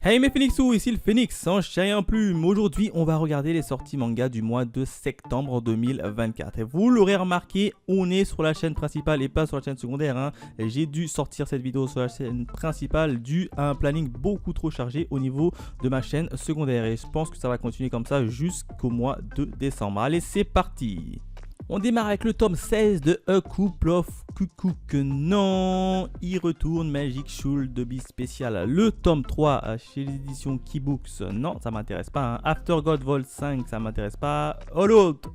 Hey mes Phoenixous, ici le Phoenix en chien et en plume. Aujourd'hui, on va regarder les sorties manga du mois de septembre 2024. Et vous l'aurez remarqué, on est sur la chaîne principale et pas sur la chaîne secondaire. Hein. J'ai dû sortir cette vidéo sur la chaîne principale dû à un planning beaucoup trop chargé au niveau de ma chaîne secondaire. Et je pense que ça va continuer comme ça jusqu'au mois de décembre. Allez, c'est parti! On démarre avec le tome 16 de A Couple of Cuckoo. Non, il retourne Magic School de Beast spécial. Le tome 3 chez les éditions Keybooks. Non, ça m'intéresse pas. Hein. After God Vol 5, ça m'intéresse pas. All Out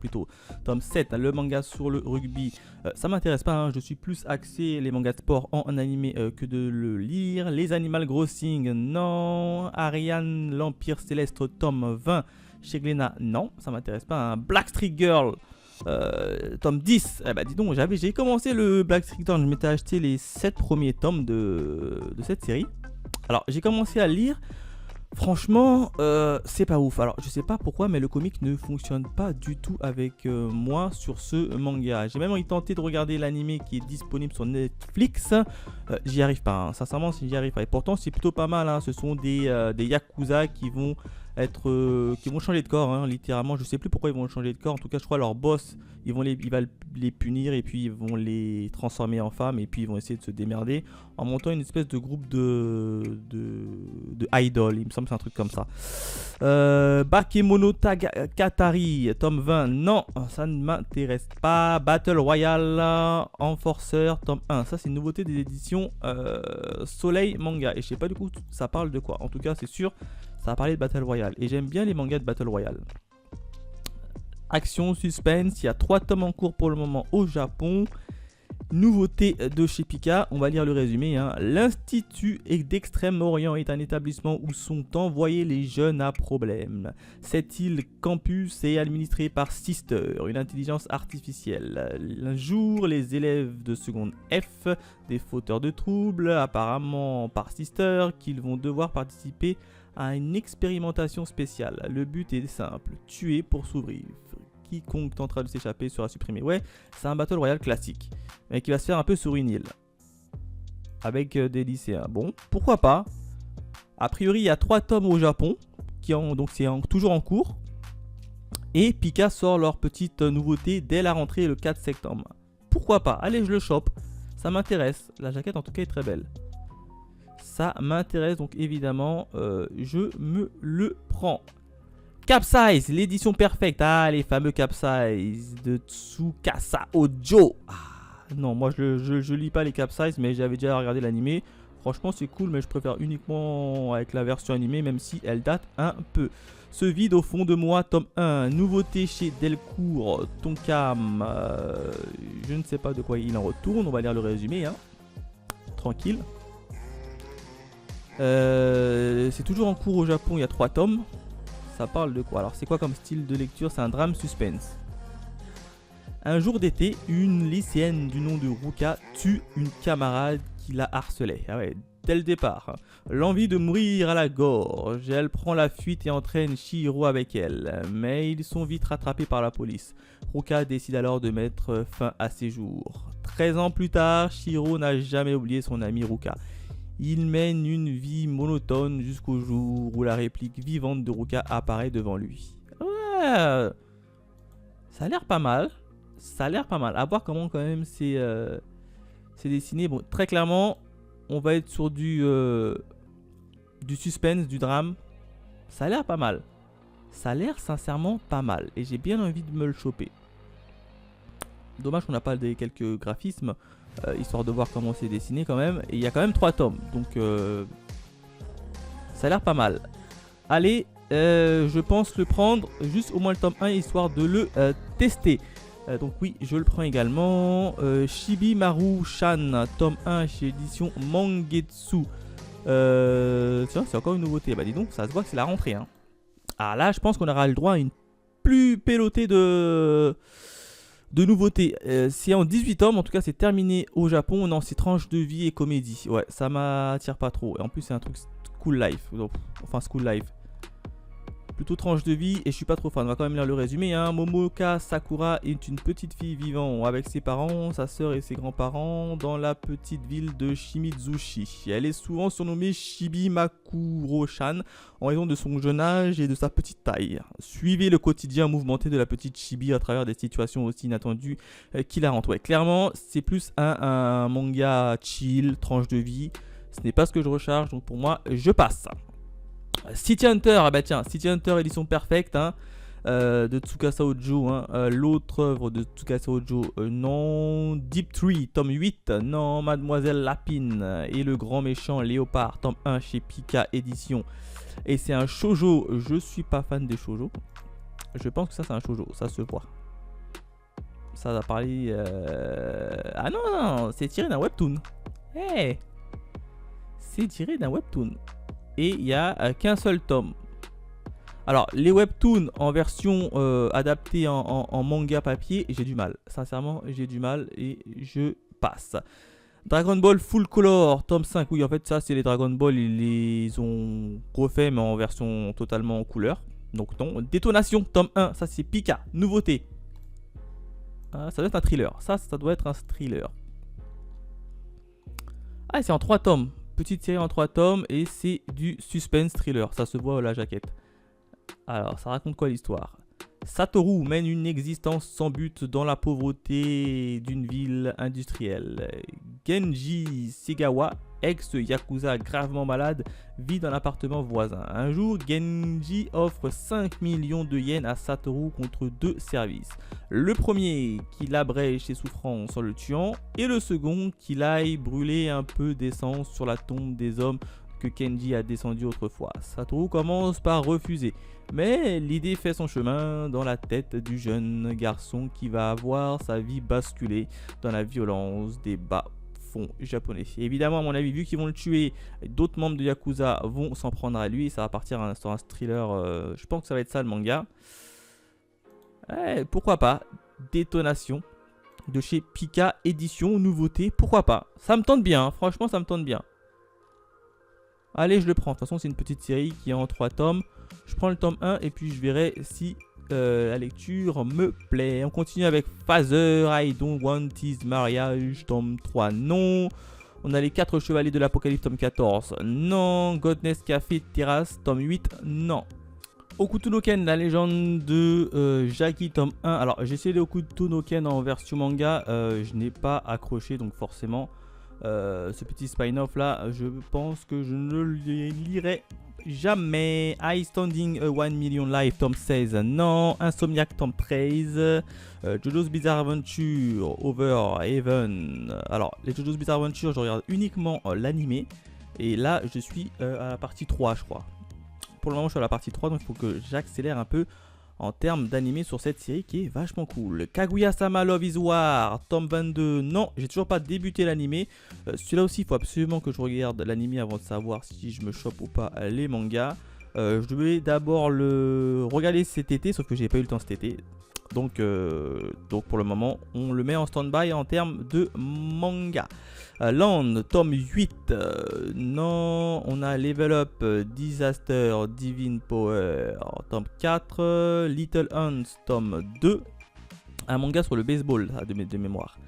plutôt. Tome 7, le manga sur le rugby. Ça m'intéresse pas. Hein. Je suis plus axé les mangas de sport en animé que de le lire. Les Animal Crossing. Non. Ariane, l'Empire Céleste, tome 20. Chez Glénat, non, ça m'intéresse pas. Un Black Street Girl, tome 10. Eh bah dis donc, j'ai commencé le Black Street Girl, je m'étais acheté les 7 premiers tomes de cette série. Alors j'ai commencé à lire. Franchement, c'est pas ouf. Alors je sais pas pourquoi, mais le comic ne fonctionne pas du tout avec moi sur ce manga. J'ai même tenté de regarder l'anime qui est disponible sur Netflix. J'y arrive pas, hein. Sincèrement, j'y arrive pas. Et pourtant, c'est plutôt pas mal. Hein. Ce sont des yakuza qui vont qui vont changer de corps, hein, littéralement. Je sais plus pourquoi ils vont changer de corps. En tout cas, je crois leur boss, il va les punir et puis ils vont les transformer en femmes et puis ils vont essayer de se démerder en montant une espèce de groupe de idol. Il me semble que c'est un truc comme ça. Bakemonogatari, tome 20. Non, ça ne m'intéresse pas. Battle Royale, Enforcer, tome 1. Ça, c'est une nouveauté des éditions Soleil Manga. Et je sais pas du coup, ça parle de quoi. En tout cas, c'est sûr, ça va parler de Battle Royale. Et j'aime bien les mangas de Battle Royale. Action, suspense. Il y a 3 tomes en cours pour le moment au Japon. Nouveauté de chez Pika, on va lire le résumé. Hein. L'Institut d'Extrême-Orient est un établissement où sont envoyés les jeunes à problème. Cette île campus est administrée par Sister, une intelligence artificielle. Un jour, les élèves de seconde F, des fauteurs de troubles, apparemment par Sister, qu'ils vont devoir participer à une expérimentation spéciale. Le but est simple, tuer pour s'ouvrir. Quiconque tentera de s'échapper sera supprimé. Ouais, c'est un Battle Royale classique, mais qui va se faire un peu sur une île. Avec des lycéens. Bon, pourquoi pas. A priori, il y a 3 tomes au Japon, donc c'est toujours en cours. Et Pika sort leur petite nouveauté dès la rentrée le 4 septembre. Pourquoi pas. Allez, je le chope. Ça m'intéresse. La jaquette en tout cas est très belle. Ça m'intéresse donc évidemment, je me le prends. Capsize, l'édition perfecte. Ah, les fameux Capsize de Tsukasa Ojo. Ah, non, moi je lis pas les Capsize, mais j'avais déjà regardé l'animé. Franchement, c'est cool, mais je préfère uniquement avec la version animée, même si elle date un peu. Ce vide au fond de moi, tome 1. Nouveauté chez Delcourt, Tonkam. Je ne sais pas de quoi il en retourne. On va lire le résumé. Hein. Tranquille. C'est toujours en cours au Japon, il y a 3 tomes. Ça parle de quoi? Alors c'est quoi comme style de lecture? C'est un drame suspense. Un jour d'été, une lycéenne du nom de Ruka tue une camarade qui la harcelait. Ah ouais, dès le départ. L'envie de mourir à la gorge. Elle prend la fuite et entraîne Shihiro avec elle. Mais ils sont vite rattrapés par la police. Ruka décide alors de mettre fin à ses jours. 13 ans plus tard, Shihiro n'a jamais oublié son ami Ruka. Il mène une vie monotone jusqu'au jour où la réplique vivante de Ruka apparaît devant lui. Ouais, ça a l'air pas mal. Ça a l'air pas mal. À voir comment quand même c'est dessiné. Bon, très clairement, on va être sur du suspense, du drame. Ça a l'air pas mal. Ça a l'air sincèrement pas mal. Et j'ai bien envie de me le choper. Dommage qu'on n'a pas quelques graphismes. Histoire de voir comment c'est dessiné quand même. Et il y a quand même 3 tomes. Donc ça a l'air pas mal. Allez, je pense le prendre juste au moins le tome 1 histoire de le tester. Donc oui, je le prends également. Shibimaru-chan, tome 1 chez édition Mangetsu. Tiens, c'est encore une nouveauté. Bah dis donc, ça se voit que c'est la rentrée. Hein. Ah là, je pense qu'on aura le droit à une plus pelotée de nouveautés. C'est en 18 tomes, en tout cas c'est terminé au Japon. Non, c'est tranche de vie et comédie. Ouais, ça m'attire pas trop. Et en plus c'est un truc school life. Donc, enfin school life. plutôt tranche de vie et je suis pas trop fan. On va quand même lire le résumé. Hein. Momoka Sakura est une petite fille vivant avec ses parents, sa sœur et ses grands-parents dans la petite ville de Shimizushi. Elle est souvent surnommée Shibi Makuro-chan en raison de son jeune âge et de sa petite taille. Suivez le quotidien mouvementé de la petite Shibi à travers des situations aussi inattendues qui la rendent. Ouais, clairement, c'est plus un manga chill, tranche de vie. Ce n'est pas ce que je recherche, donc pour moi, je passe. City Hunter, ah bah tiens, City Hunter édition perfecte hein, de Tsukasa Ojo. Hein, l'autre œuvre de Tsukasa Ojo, non. Deep Tree, tome 8, non. Mademoiselle Lapine et le grand méchant Léopard, tome 1 chez Pika édition. Et c'est un shoujo, je suis pas fan des shoujo. Je pense que ça c'est un shoujo, ça se voit. Ça va parler... Ah non, non, c'est tiré d'un webtoon. Hey, c'est tiré d'un webtoon. Et il n'y a qu'un seul tome. Alors, les webtoons en version adaptée en manga papier, j'ai du mal. Sincèrement, j'ai du mal et je passe. Dragon Ball Full Color, tome 5. Oui, en fait, ça, c'est les Dragon Ball. Ils les ont refait, mais en version totalement en couleur. Donc, non. Détonation, tome 1. Ça, c'est Pika. Nouveauté. Ah, ça doit être un thriller. Ça doit être un thriller. Ah, c'est en 3 tomes. Petite série en 3 tomes et c'est du suspense thriller. Ça se voit la jaquette. Alors, ça raconte quoi l'histoire? Satoru mène une existence sans but dans la pauvreté d'une ville industrielle. Genji Segawa, ex-yakuza gravement malade, vit dans l'appartement voisin. Un jour, Genji offre 5 millions de yens à Satoru contre 2 services. Le premier, qu'il abrège ses souffrances en le tuant, et le second, qu'il aille brûler un peu d'essence sur la tombe des hommes que Kenji a descendu autrefois. Satoru commence par refuser, mais l'idée fait son chemin dans la tête du jeune garçon qui va voir sa vie basculer dans la violence des bas-fonds japonais. Et évidemment, à mon avis, vu qu'ils vont le tuer, d'autres membres de Yakuza vont s'en prendre à lui et ça va partir sur un thriller. Je pense que ça va être ça le manga. Pourquoi pas? Détonation de chez Pika édition nouveauté, pourquoi pas? Ça me tente bien, hein. Franchement ça me tente bien. Allez, je le prends. De toute façon, c'est une petite série qui est en 3 tomes. Je prends le tome 1 et puis je verrai si la lecture me plaît. On continue avec Father, I Don't Want His Marriage, tome 3, non. On a les 4 chevaliers de l'Apocalypse, tome 14, non. Godness Café Terrace, tome 8, non. Hokuto no Ken, la légende de Jaki, tome 1. Alors, j'ai essayé les Hokuto no Ken en version manga. Je n'ai pas accroché, donc forcément... ce petit spin-off là, je pense que je ne le lirai jamais. I Standing 1 Million Life, tome 16, non. Insomniac, tome 13. JoJo's Bizarre Adventure, Over Heaven. Alors, les JoJo's Bizarre Adventure, je regarde uniquement l'animé. Et là, je suis à la partie 3, je crois. Pour le moment, je suis à la partie 3, donc il faut que j'accélère un peu en termes d'animé sur cette série qui est vachement cool. Kaguya-sama Love is War, tome 22, non, j'ai toujours pas débuté l'animé. Celui-là aussi, il faut absolument que je regarde l'animé avant de savoir si je me chope ou pas les mangas. Je devais d'abord le regarder cet été, sauf que j'ai pas eu le temps cet été. Donc pour le moment, on le met en stand-by en termes de manga. Land, tome 8, non. On a Level Up, Disaster, Divine Power, tome 4. Little Hans, tome 2. Un manga sur le baseball, de mémoire.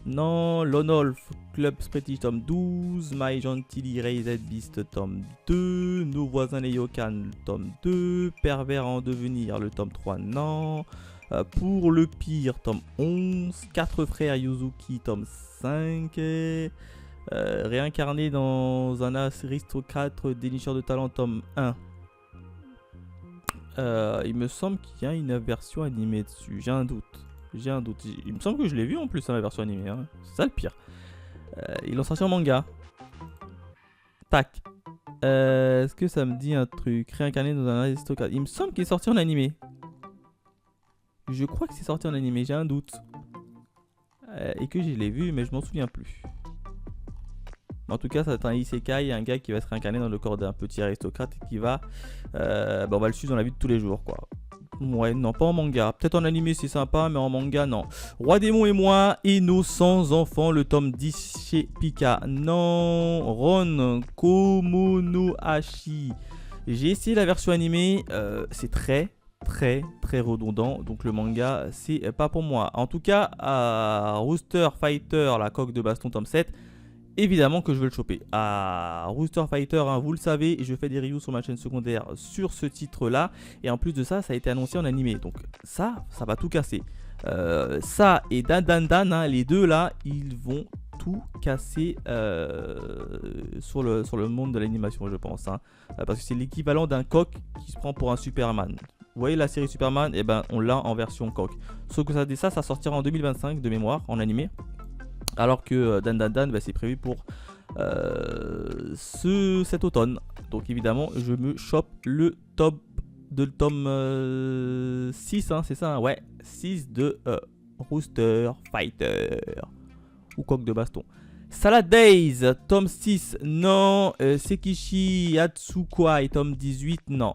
Non. Lonolf, Club Prestige, tome 12. My Gentily Raised Beast, tome 2. Nos voisins les Yokan, tome 2. Pervers en devenir, le tome 3, non. Pour le pire, tome 11. 4 frères Yuzuki, tome 5. Réincarné dans un aristocrate dénicheur de talent, tome 1. Il me semble qu'il y a une version animée dessus. J'ai un doute. Il me semble que je l'ai vu en plus, hein, la version animée. Hein. C'est ça le pire. Ils l'ont sorti en manga. Tac. Est-ce que ça me dit un truc? Réincarné dans un aristocrate. Il me semble qu'il est sorti en animé. Je crois que c'est sorti en animé, j'ai un doute. Et que je l'ai vu, mais je m'en souviens plus. En tout cas, ça va être un isekai, un gars qui va se réincarner dans le corps d'un petit aristocrate et qui va... on va le suivre dans la vie de tous les jours, quoi. Ouais, non, pas en manga. Peut-être en animé, c'est sympa, mais en manga, non. Roi Démon et moi, et nos 100 enfants, le tome 10 chez Pika. Non. Ron Komonohashi J'ai essayé la version animée, c'est très redondant, donc le manga c'est pas pour moi. En tout cas, à Rooster Fighter, la coque de baston tome 7, évidemment que je vais le choper. À Rooster Fighter, hein, vous le savez, je fais des reviews sur ma chaîne secondaire sur ce titre là, et en plus de ça, ça a été annoncé en animé, donc ça va tout casser. Ça et Dan Dan Dan, hein, les deux là, ils vont tout casser sur le monde de l'animation, je pense, hein. Parce que c'est l'équivalent d'un coq qui se prend pour un Superman. Vous voyez la série Superman, et ben on l'a en version coq. Sauf que ça sortira en 2025 de mémoire en animé. Alors que Dan Dan Dan, c'est prévu pour cet automne. Donc évidemment, je me chope le top de tome 6, hein, c'est ça, hein, ouais, 6 de Rooster Fighter. Ou coq de baston. Salad Days, tome 6, non. Sekishi Atsukwai, tome 18, non.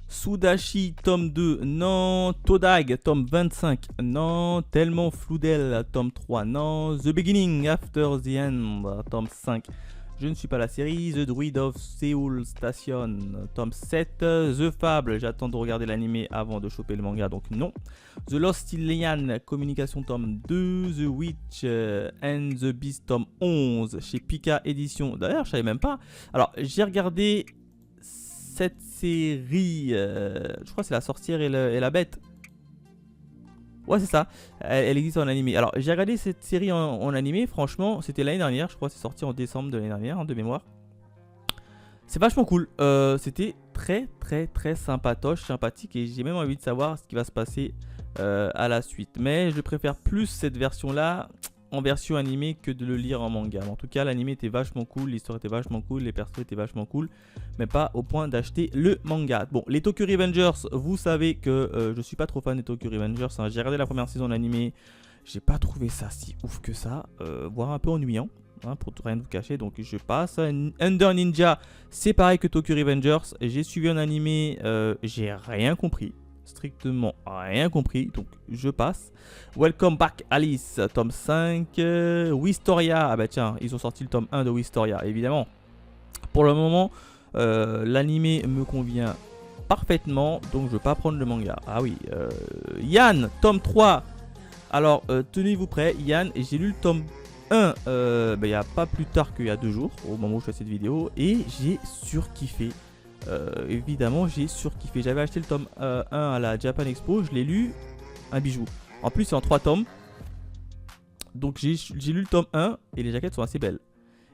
Sudashi, tome 2, non. Todag, tome 25, non. Tellement Floudel, tome 3, non. The Beginning After the End, tome 5. Je ne suis pas la série. The Druid of Seoul Station, tome 7. The Fable, j'attends de regarder l'animé avant de choper le manga, donc non. The Lost Ilian Communication, tome 2. The Witch and the Beast, tome 11, chez Pika Édition. D'ailleurs, je savais même pas. Alors, j'ai regardé cette série. Je crois que c'est La Sorcière et la Bête. Ouais, c'est ça. Elle existe en animé. Alors, j'ai regardé cette série en animé. Franchement, c'était l'année dernière. Je crois que c'est sorti en décembre de l'année dernière, hein, de mémoire. C'est vachement cool. C'était très sympatoche, sympathique. Et j'ai même envie de savoir ce qui va se passer à la suite. Mais je préfère plus cette version-là en version animée que de le lire en manga. En tout cas, l'animé était vachement cool, l'histoire était vachement cool, les persos étaient vachement cool, mais pas au point d'acheter le manga. Bon, les Tokyo Revengers, vous savez que je suis pas trop fan des Tokyo Revengers, hein. J'ai regardé la première saison de l'animé, j'ai pas trouvé ça si ouf que ça, voire un peu ennuyant, hein, pour rien vous cacher, donc je passe. Under Ninja, c'est pareil que Tokyo Revengers, j'ai suivi un animé, j'ai rien compris. Strictement rien compris, donc je passe. Welcome Back Alice, tome 5. Wistoria, ah bah tiens, ils ont sorti le tome 1 de Wistoria, évidemment. Pour le moment, l'animé me convient parfaitement, donc je ne vais pas prendre le manga. Ah oui, Yann, tome 3. Alors, tenez-vous prêts, Yann, j'ai lu le tome 1 il n'y a pas plus tard qu'il y a 2 jours, au moment où je fais cette vidéo, et j'ai surkiffé. Évidemment, j'ai surkiffé. J'avais acheté le tome 1 à la Japan Expo, je l'ai lu, un bijou. En plus, c'est en 3 tomes. Donc, j'ai lu le tome 1 et les jaquettes sont assez belles.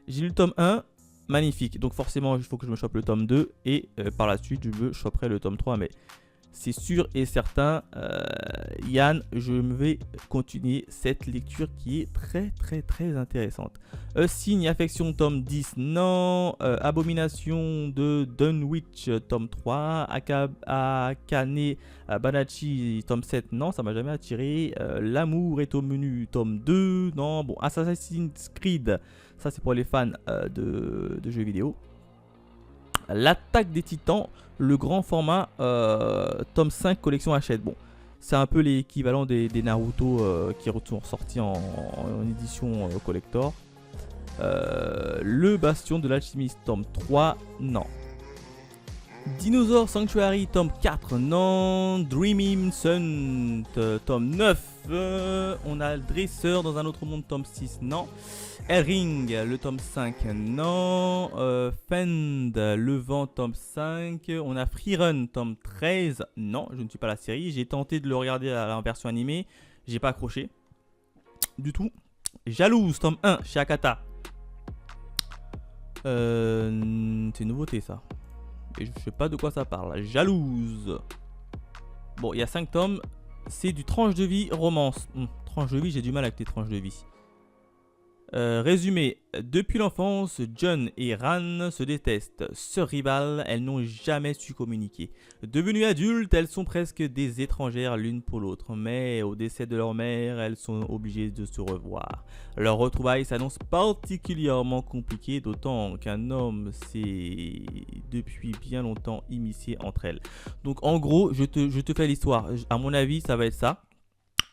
J'ai lu le tome 1, magnifique. Donc, forcément, il faut que je me chope le tome 2 et par la suite, je me choperai le tome 3. Mais c'est sûr et certain, Yann, je vais continuer cette lecture qui est très intéressante. Signe Affection, tome 10, non. Abomination de Dunwich, tome 3. Akane Banachi, tome 7, non, ça m'a jamais attiré. L'amour est au menu, tome 2, non. Bon, Assassin's Creed, ça c'est pour les fans de jeux vidéo. L'attaque des titans, le grand format, tome 5, collection Hachette. Bon, c'est un peu l'équivalent des Naruto qui sont sortis en édition collector. Le bastion de l'alchimiste, tome 3, non. Dinosaur Sanctuary, tome 4, non. Dreaming Sun, tome 9. On a le Dresseur dans un autre monde, tome 6, non. Ring, le tome 5, non. Fend, le vent, tome 5. On a Freerun, tome 13, non. Je ne suis pas la série. J'ai tenté de le regarder à la version animée. J'ai pas accroché du tout. Jalouse, tome 1, chez Akata. C'est une nouveauté ça. Et je sais pas de quoi ça parle. Jalouse. Bon, il y a 5 tomes. C'est du tranche de vie romance. Tranche de vie, j'ai du mal avec les tranches de vie. Résumé, depuis l'enfance, John et Ran se détestent. Sœurs rivales, elles n'ont jamais su communiquer. Devenues adultes, elles sont presque des étrangères l'une pour l'autre. Mais au décès de leur mère, elles sont obligées de se revoir. Leur retrouvaille s'annonce particulièrement compliquée, d'autant qu'un homme s'est depuis bien longtemps immiscé entre elles. Donc en gros, je te fais l'histoire. À mon avis, ça va être ça.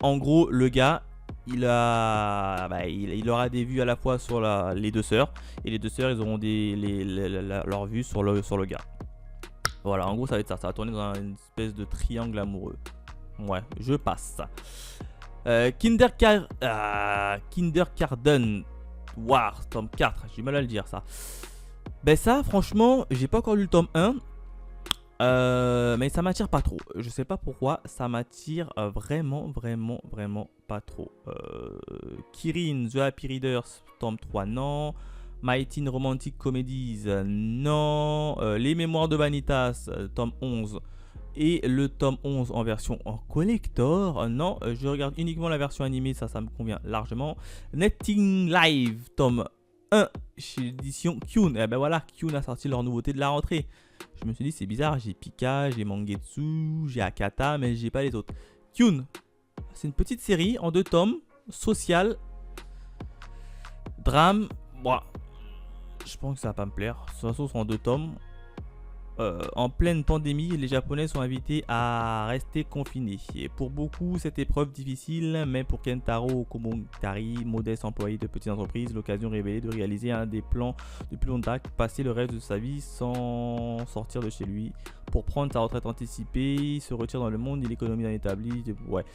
En gros, le gars, il aura des vues à la fois sur les deux sœurs. Et les deux sœurs, ils auront leurs vues sur le gars. Voilà, en gros, ça va être ça. Ça va tourner dans une espèce de triangle amoureux. Ouais, je passe. Kindergarten War, tome 4. J'ai du mal à le dire, ça. Ben ça, franchement, j'ai pas encore lu le tome 1. Mais ça m'attire pas trop. Je sais pas pourquoi, ça m'attire vraiment pas trop. Kirin, The Happy Readers, tome 3, non. My Teen Romantic Comedies, non. Les Mémoires de Vanitas, tome 11. Et le tome 11 en version en collector, non. Je regarde uniquement la version animée, ça me convient largement. Netting Live, tome 1, chez l'édition Kyun. Et ben voilà, Kyun a sorti leur nouveauté de la rentrée. Je me suis dit, c'est bizarre, j'ai Pika, j'ai Mangetsu, j'ai Akata, mais j'ai pas les autres. Kyun, c'est une petite série en 2 tomes, sociale, drame. Bon, je pense que ça va pas me plaire. De toute façon, c'est en 2 tomes. En pleine pandémie, les Japonais sont invités à rester confinés. Et pour beaucoup, cette épreuve difficile, mais pour Kentaro Komotari, modeste employé de petite entreprise, l'occasion révélée de réaliser un des plans de plus long date, passer le reste de sa vie sans sortir de chez lui. Pour prendre sa retraite anticipée, il se retire dans le monde de l'économie d'un établi. Ouais.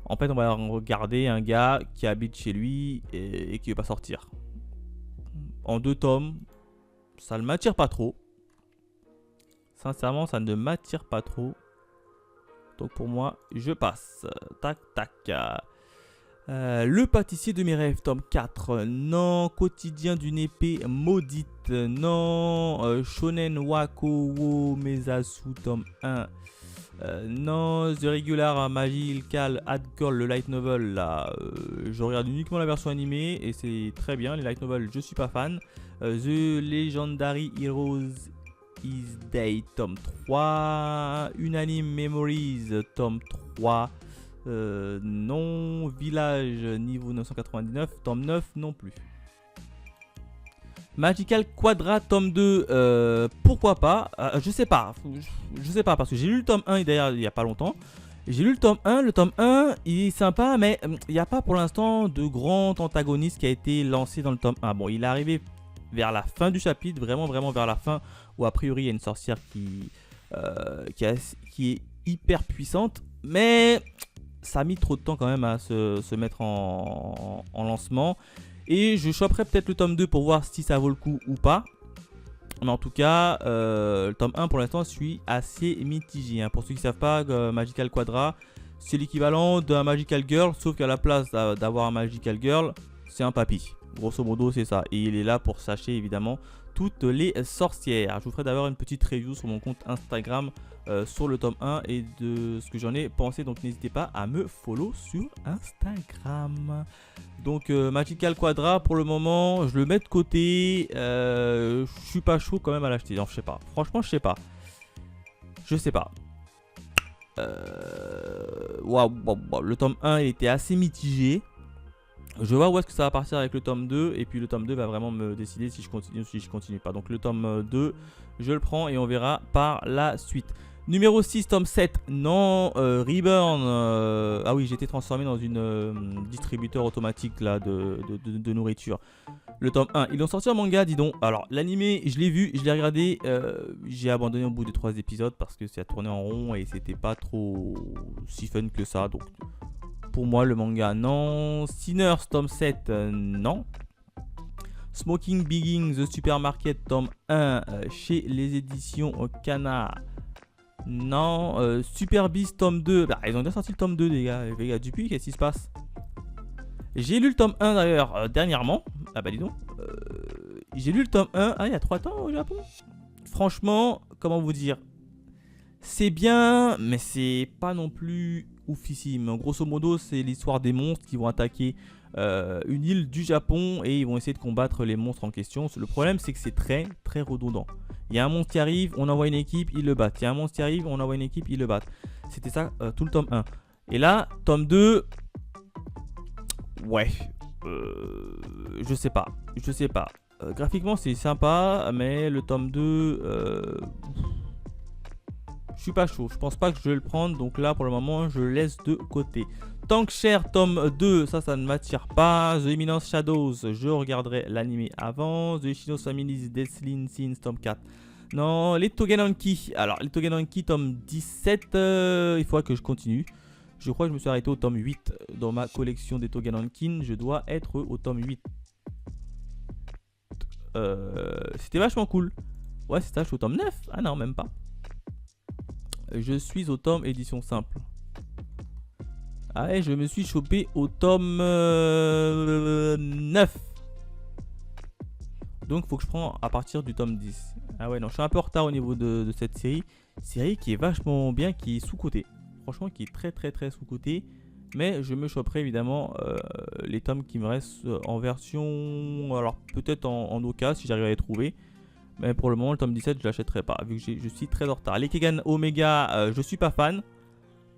En fait, on va regarder un gars qui habite chez lui et qui ne veut pas sortir. En 2 tomes, ça ne m'attire pas trop. Sincèrement, ça ne m'attire pas trop. Donc pour moi, je passe. Tac, tac. Le pâtissier de mes rêves, tome 4. Non. Quotidien d'une épée maudite. Non. Shonen Wako wo Mezasu, tome 1. Non. The Regular Magical Ad Girl, le light novel. Là, je regarde uniquement la version animée et c'est très bien. Les light novels, je suis pas fan. The Legendary Heroes Is Day, tome 3. Unanime Memories, tome 3. Non. Village, niveau 999, tome 9 non plus. Magical Quadra, tome 2, pourquoi pas. Je sais pas parce que j'ai lu le tome 1 d'ailleurs il y a pas longtemps. J'ai lu le tome 1, il est sympa, mais il n'y a pas pour l'instant de grand antagoniste qui a été lancé dans le tome 1. Bon, il est arrivé vers la fin du chapitre, vraiment vers la fin, où a priori il y a une sorcière qui est hyper puissante, mais ça a mis trop de temps quand même à se mettre en lancement. Et je choperai peut-être le tome 2 pour voir si ça vaut le coup ou pas. Mais en tout cas, le tome 1 pour l'instant, je suis assez mitigé. Hein. Pour ceux qui ne savent pas, Magical Quadra, c'est l'équivalent d'un Magical Girl, sauf qu'à la place d'avoir un Magical Girl, c'est un papy. Grosso modo, c'est ça. Et il est là pour sacher évidemment toutes les sorcières. Je vous ferai d'ailleurs une petite review sur mon compte Instagram sur le tome 1 et de ce que j'en ai pensé. Donc n'hésitez pas à me follow sur Instagram. Donc Magical Quadra, pour le moment, je le mets de côté. Je suis pas chaud quand même à l'acheter. Non, je sais pas. Franchement, je sais pas. Le tome 1, il était assez mitigé. Je vais voir où est-ce que ça va partir avec le tome 2. Et puis le tome 2 va vraiment me décider si je continue ou si je continue pas. Donc le tome 2, je le prends et on verra par la suite. Numéro 6, tome 7. Non, Reborn. Ah oui, j'ai été transformé dans une distributeur automatique là, de nourriture. Le tome 1. Ils ont sorti un manga, dis donc. Alors, l'animé, je l'ai vu, je l'ai regardé. J'ai abandonné au bout des 3 épisodes parce que ça tournait en rond et c'était pas trop si fun que ça. Donc, pour moi, le manga, non. Sinners, tome 7, non. Smoking Begins, The Supermarket, tome 1, chez les éditions Kana. Non. Super Beast, tome 2. Bah, ils ont déjà sorti le tome 2, les gars. Depuis, qu'est-ce qui se passe? J'ai lu le tome 1 d'ailleurs dernièrement. Ah bah dis donc. J'ai lu le tome 1, il y a 3 temps au Japon. Franchement, comment vous dire? C'est bien, mais c'est pas non plus oufissime. Grosso modo, c'est l'histoire des monstres qui vont attaquer une île du Japon et ils vont essayer de combattre les monstres en question. Le problème, c'est que c'est très redondant. Il y a un monstre qui arrive, on envoie une équipe, ils le battent. Il y a un monstre qui arrive, on envoie une équipe, ils le battent. C'était ça tout le tome 1. Et là, tome 2... Ouais. Je sais pas. Graphiquement, c'est sympa, mais le tome 2... je suis pas chaud, je pense pas que je vais le prendre, donc là pour le moment je le laisse de côté. Tankshare tome 2, ça ne m'attire pas. The Eminence Shadows, je regarderai l'anime avant. The Shinos Families Deathly Scenes tome 4. Non, les Togenanki. Alors, les Togenanki tome 17, il faudra que je continue. Je crois que je me suis arrêté au tome 8 dans ma collection des Togenankin. Je dois être au tome 8. C'était vachement cool. Ouais, c'est ça, je suis au tome 9. Ah non, même pas. Je suis au tome édition simple. Ah ouais, je me suis chopé au tome 9. Donc, faut que je prends à partir du tome 10. Ah ouais, non, je suis un peu en retard au niveau de cette série. Série qui est vachement bien, qui est sous-cotée. Franchement, qui est très sous-cotée. Mais je me choperai évidemment les tomes qui me restent en version... Alors, peut-être en Oka, si j'arrive à les trouver. Mais pour le moment, le tome 17, je l'achèterai pas, vu que je suis très en retard. Les Kegan Omega, je suis pas fan.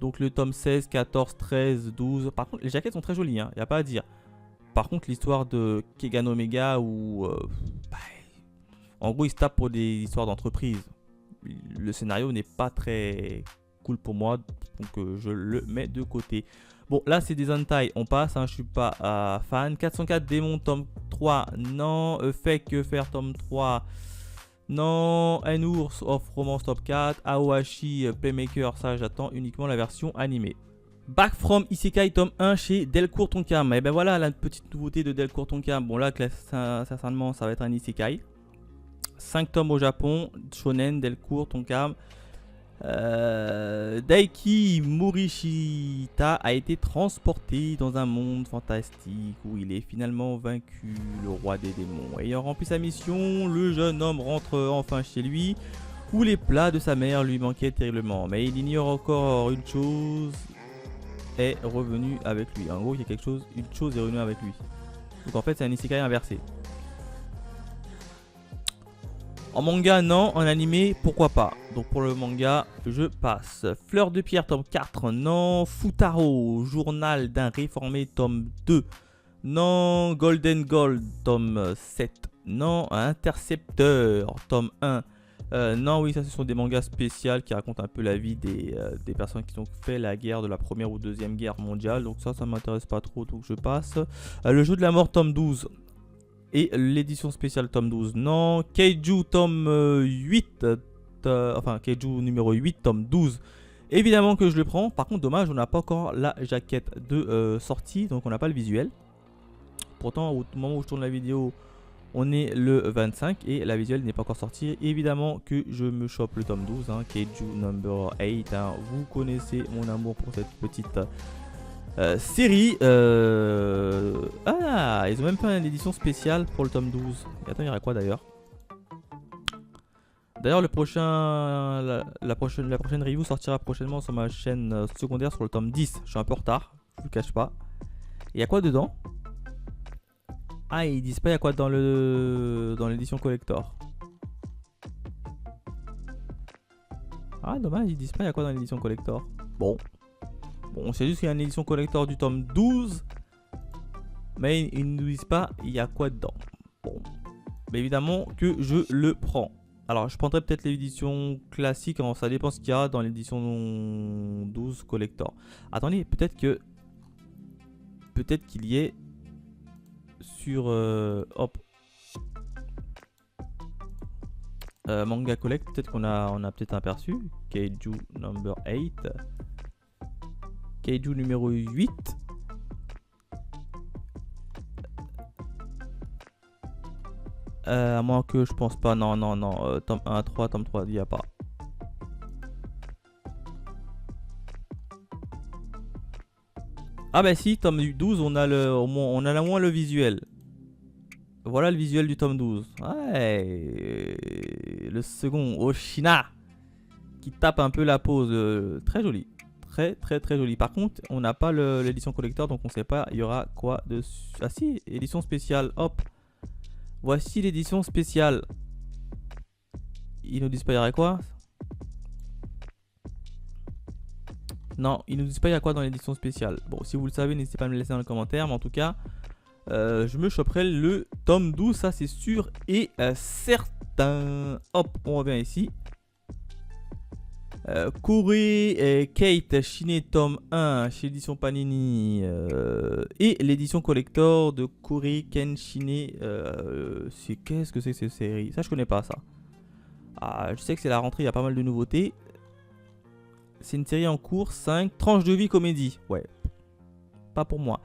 Donc le tome 16, 14, 13, 12. Par contre, les jaquettes sont très jolies, hein, y a pas à dire. Par contre, l'histoire de Kegan Omega, où... en gros, il se tape pour des histoires d'entreprise. Le scénario n'est pas très cool pour moi, donc je le mets de côté. Bon, là, c'est des hentai, on passe, hein, je suis pas fan. 404 Démon, tome 3, non. Fake Faire, tome 3... Non, N-Ours of Romance top 4, Aohashi Playmaker, ça j'attends uniquement la version animée. Back from Isekai tome 1 chez Delcourt Tonkam. Et ben voilà la petite nouveauté de Delcourt Tonkam. Bon là, certainement ça va être un Isekai. 5 tomes au Japon, Shonen, Delcourt Tonkam. Daiki Morishita a été transporté dans un monde fantastique où il est finalement vaincu, le roi des démons. Ayant rempli sa mission, le jeune homme rentre enfin chez lui où les plats de sa mère lui manquaient terriblement. Mais il ignore encore une chose est revenue avec lui. En gros, il y a quelque chose, une chose est revenue avec lui. Donc en fait, c'est un isekai inversé. En manga, non. En animé, pourquoi pas. Donc pour le manga, je passe. Fleur de pierre, tome 4, non. Futaro, journal d'un réformé, tome 2, non. Golden Gold, tome 7, non. Intercepteur, tome 1, non. Oui, ça ce sont des mangas spéciaux qui racontent un peu la vie des personnes qui ont fait la guerre de la première ou deuxième guerre mondiale. Donc ça m'intéresse pas trop, donc je passe. Le jeu de la mort, tome 12. Et l'édition spéciale tome 12, non. Keiju tome 8, enfin Keiju numéro 8, tome 12. Évidemment que je le prends. Par contre, dommage, on n'a pas encore la jaquette de sortie, donc on n'a pas le visuel. Pourtant, au moment où je tourne la vidéo, on est le 25 et la visuelle n'est pas encore sortie. Évidemment que je me chope le tome 12, hein, Keiju number 8. Hein. Vous connaissez mon amour pour cette petite... série. Ah, ils ont même fait une édition spéciale pour le tome 12. Et attends, il y aura quoi d'ailleurs? D'ailleurs, la prochaine review sortira prochainement sur ma chaîne secondaire sur le tome 10. Je suis un peu en retard, je vous le cache pas. Il y a quoi dedans? Ah, ils disent pas il y a quoi dans l'édition collector. Ah, dommage, ils disent pas il y a quoi dans l'édition collector. Bon, on sait juste qu'il y a une édition collector du tome 12. Mais ils ne nous disent pas il y a quoi dedans. Bon, mais évidemment que je le prends. Alors je prendrai peut-être l'édition classique. Alors, ça dépend ce qu'il y a dans l'édition 12 collector. Attendez, peut-être qu'il y ait sur hop, manga collect. Peut-être qu'on a peut-être aperçu Keiju number 8. Keiju numéro 8. À moins que je pense pas. Non. Tome 1, 3, tome 3, il n'y a pas. Ah bah si, tome 12, on a au moins le visuel. Voilà le visuel du tome 12. Ouais. Le second, Oshina, qui tape un peu la pose. Très joli. Très joli. Par contre, on n'a pas l'édition collector, donc on ne sait pas il y aura quoi dessus. Ah si, édition spéciale. Hop. Voici l'édition spéciale. Ils nous disent pas il y aurait quoi? Non, ils nous disent pas il y a quoi dans l'édition spéciale. Bon, si vous le savez, n'hésitez pas à me le laisser dans les commentaires. Mais en tout cas, je me choperai le tome 12, ça c'est sûr et certain. Hop, on revient ici. Corée et Kate Shiné tome 1 chez l'édition Panini et l'édition collector de Corée Ken Shiné. Qu'est-ce que c'est que cette série? Ça je connais pas ça. Je sais que c'est la rentrée, il y a pas mal de nouveautés. C'est une série en cours, 5 tranches de vie comédie. Ouais, pas pour moi.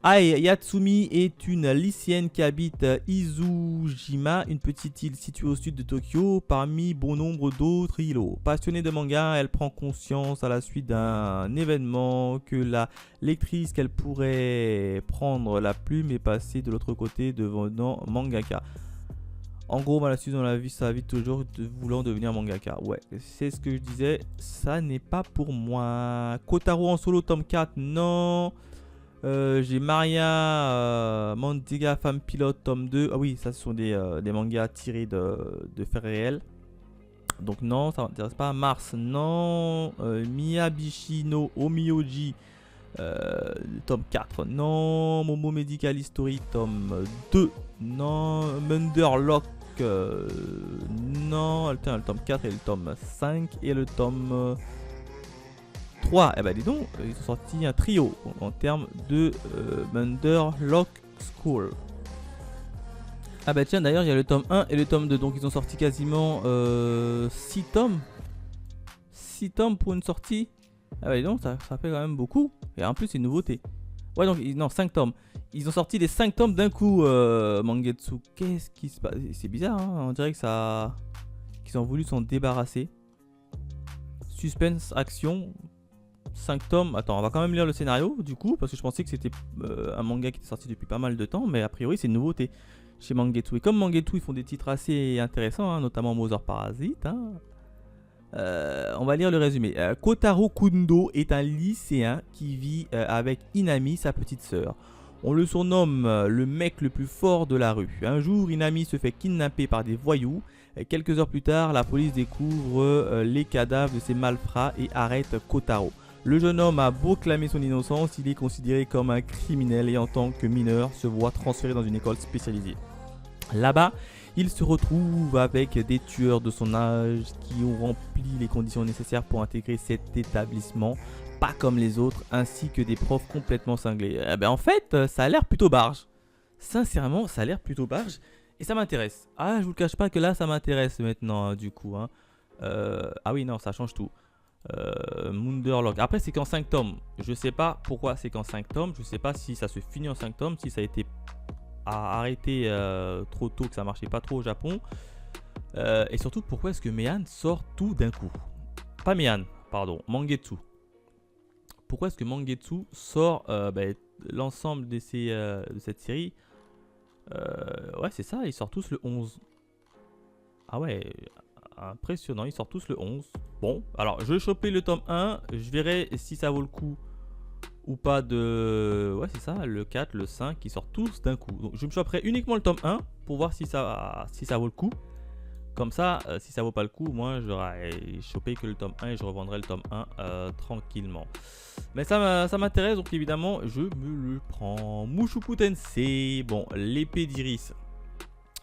Ai Yatsumi est une lycéenne qui habite Izujima, une petite île située au sud de Tokyo, parmi bon nombre d'autres îlots. Passionnée de manga, elle prend conscience à la suite d'un événement que la lectrice qu'elle pourrait prendre la plume est passée de l'autre côté devenant mangaka. En gros, la suite dans la vie, ça vite toujours voulant devenir mangaka. Ouais, c'est ce que je disais, ça n'est pas pour moi. Kotaro en solo, tome 4, non. J'ai Maria Mandiga Femme Pilote tome 2. Ah oui, ça ce sont des mangas tirés de faits réels. Donc non, ça m'intéresse pas. Mars, non. Miyabishi no Omiyoji tome 4. Non. Momo Medical History tome 2. Non. Munderlock non. Le tome 4 et le tome 5 et le tome 3, eh ben dis donc, ils ont sorti un trio en termes de Munderlock School. Ah bah tiens, d'ailleurs il y a le tome 1 et le tome 2, donc ils ont sorti quasiment 6 tomes. 6 tomes pour une sortie. Ah bah dis donc, ça fait quand même beaucoup. Et en plus c'est une nouveauté. Ouais donc, non, 5 tomes. Ils ont sorti les 5 tomes d'un coup, Mangetsu. Qu'est-ce qui se passe? C'est bizarre, hein, on dirait que ça... qu'ils ont voulu s'en débarrasser. Suspense, action... 5 tomes, attends, on va quand même lire le scénario du coup, parce que je pensais que c'était un manga qui était sorti depuis pas mal de temps, mais a priori c'est une nouveauté chez Mangetsu. Et comme Mangetsu ils font des titres assez intéressants, hein, notamment Mother Parasite, hein, on va lire le résumé. Kotaro Kundo est un lycéen qui vit avec Inami, sa petite sœur. On le surnomme le mec le plus fort de la rue. Un jour, Inami se fait kidnapper par des voyous. Quelques heures plus tard, la police découvre les cadavres de ses malfrats et arrête Kotaro. Le jeune homme a beau clamer son innocence, il est considéré comme un criminel et en tant que mineur se voit transféré dans une école spécialisée. Là-bas, il se retrouve avec des tueurs de son âge qui ont rempli les conditions nécessaires pour intégrer cet établissement, pas comme les autres, ainsi que des profs complètement cinglés. En fait, ça a l'air plutôt barge. Sincèrement, ça a l'air plutôt barge et ça m'intéresse. Ah, je vous le cache pas que là, ça m'intéresse maintenant, du coup. Hein. Ah oui, non, ça change tout. Munderlock. Après, c'est qu'en 5 tomes. Je sais pas pourquoi c'est qu'en 5 tomes. Je sais pas si ça se finit en 5 tomes, si ça a été arrêté trop tôt, que ça marchait pas trop au Japon. Et surtout, pourquoi est-ce que Mehan sort tout d'un coup? Pas Mehan, pardon, Mangetsu. Pourquoi est-ce que Mangetsu sort l'ensemble de cette série? Ouais, c'est ça, ils sortent tous le 11. Ah ouais, impressionnant, ils sortent tous le 11. Bon, alors je vais choper le tome 1, je verrai si ça vaut le coup ou pas de... Ouais, c'est ça, le 4, le 5, ils sortent tous d'un coup. Donc je me choperai uniquement le tome 1 pour voir si ça vaut le coup. Comme ça, si ça vaut pas le coup, moi j'aurais chopé que le tome 1 et je revendrai le tome 1 tranquillement. Mais ça m'intéresse, donc évidemment, je me le prends. Mushoku Tensei, bon, l'épée d'Iris.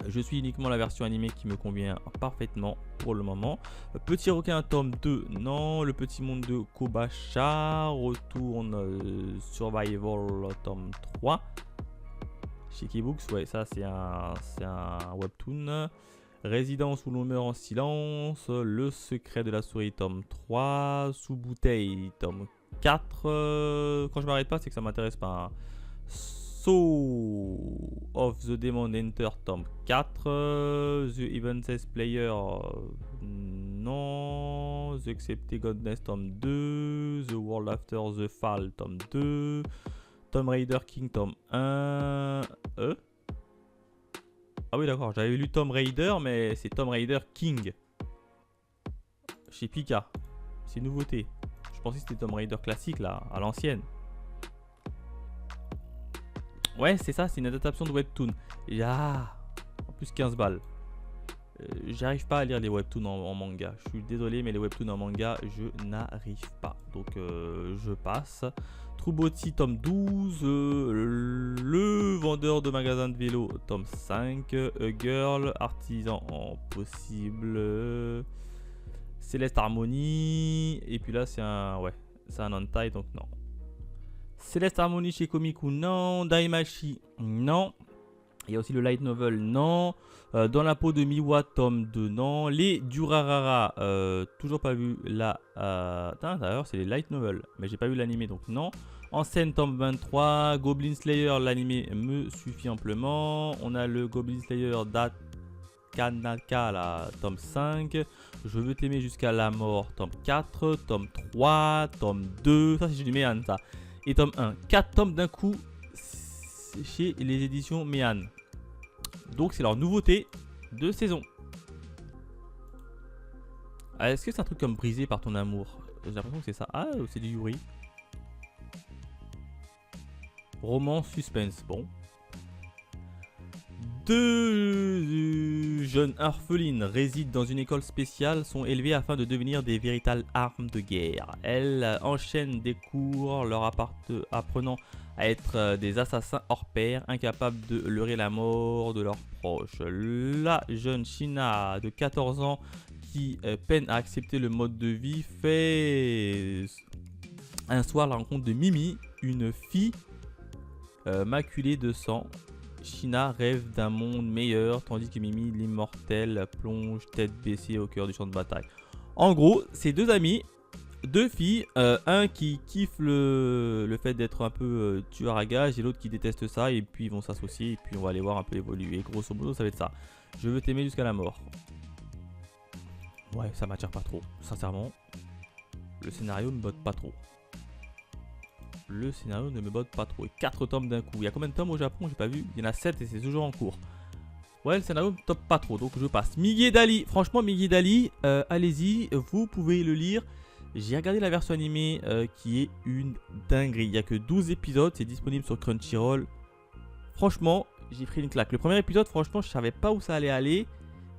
Je suis uniquement la version animée qui me convient parfaitement pour le moment. Petit requin tome 2, non. Le petit monde de Kobacha, retourne Survival tome 3. Shiki Books, ouais, ça c'est un webtoon. Résidence où l'on meurt en silence. Le secret de la souris tome 3. Sous bouteille tome 4. Quand je m'arrête pas, c'est que ça m'intéresse pas. Hein. Soul of the Demon Enter tome 4, The Even Says Player non, The Accepted Godness tome 2, The World After the Fall tome 2, Tomb Raider King tome 1. Ah oui d'accord, j'avais lu Tomb Raider mais c'est Tomb Raider King chez Pika, c'est une nouveauté. Je pensais que c'était Tomb Raider classique là, à l'ancienne. Ouais, c'est ça, c'est une adaptation de webtoon. Et en plus 15 balles. J'arrive pas à lire les webtoons en manga. Je suis désolé, mais les webtoons en manga, je n'arrive pas. Donc, je passe. Truboti, tome 12. Le vendeur de magasin de vélo, tome 5. A Girl, artisan en possible. Céleste Harmony. Et puis là, c'est un hentai, donc non. Céleste Harmony chez Komiku, non. Daimachi, non. Il y a aussi le light novel, non. Dans la peau de Miwa, tome 2, non. Les Durarara, toujours pas vu là. D'ailleurs, c'est les light novels, mais j'ai pas vu l'animé, donc non. En scène, tome 23. Goblin Slayer, l'animé me suffit amplement. On a le Goblin Slayer Kanaka, là, tome 5. Je veux t'aimer jusqu'à la mort, tome 4. Tome 3, tome 2. Ça, c'est du Méan, ça. Et tome 1. 4 tomes d'un coup chez les éditions Méan. Donc, c'est leur nouveauté de saison. Est-ce que c'est un truc comme Brisé par ton amour? J'ai l'impression que c'est ça. Ah, c'est du Yuri. Roman suspense. Bon. Deux jeunes orphelines résident dans une école spéciale, sont élevées afin de devenir des véritables armes de guerre. Elles enchaînent des cours leur apprenant à être des assassins hors pair, incapables de leurrer la mort de leurs proches. La jeune Shina de 14 ans qui peine à accepter le mode de vie fait un soir la rencontre de Mimi, une fille maculée de sang. Shina rêve d'un monde meilleur, tandis que Mimi, l'immortelle, plonge tête baissée au cœur du champ de bataille. En gros, c'est deux amis, deux filles, un qui kiffe le fait d'être un peu tueur à gages et l'autre qui déteste ça, et puis ils vont s'associer et puis on va aller voir un peu évoluer. Grosso modo, ça va être ça. Je veux t'aimer jusqu'à la mort. Ouais, ça m'attire pas trop, sincèrement. Le scénario me botte pas trop. Le scénario ne me botte pas trop. Et 4 tomes d'un coup. Il y a combien de tomes au Japon? J'ai pas vu. Il y en a 7 et c'est toujours en cours. Ouais, le scénario me top pas trop. Donc je passe. Migi Dali. Franchement, Migi Dali, allez-y. Vous pouvez le lire. J'ai regardé la version animée qui est une dinguerie. Il n'y a que 12 épisodes. C'est disponible sur Crunchyroll. Franchement, j'ai pris une claque. Le premier épisode, franchement, je savais pas où ça allait aller.